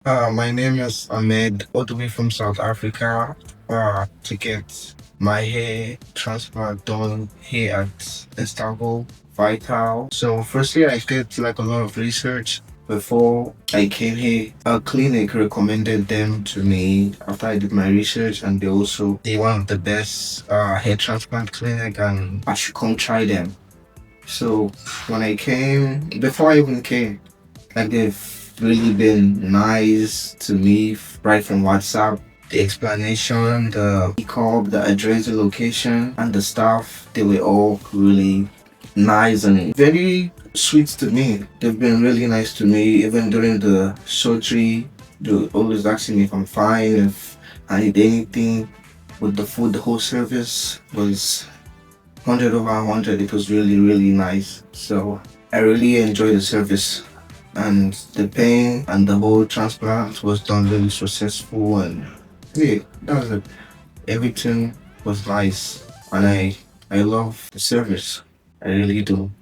My name is Ahmed, all the way from South Africa, to get my hair transplant done here at Istanbul Vita. So, firstly, I did like a lot of research before I came here. A clinic recommended them to me after I did my research, and they one of the best hair transplant clinic, and I should come try them. So, when I came, before I even came, like they've really been nice to me right from WhatsApp. The explanation, the pickup, the address, the location, and the staff, they were all really nice and very sweet to me. They've been really nice to me, even during the surgery. They were always asking me if I'm fine, if I need anything. With the food, the whole service was 100 over 100. It was really, really nice. So I really enjoyed the service, and the pain and the whole transplant was done really successful, and yeah, that was it. Everything was nice, and I love the service. I really do.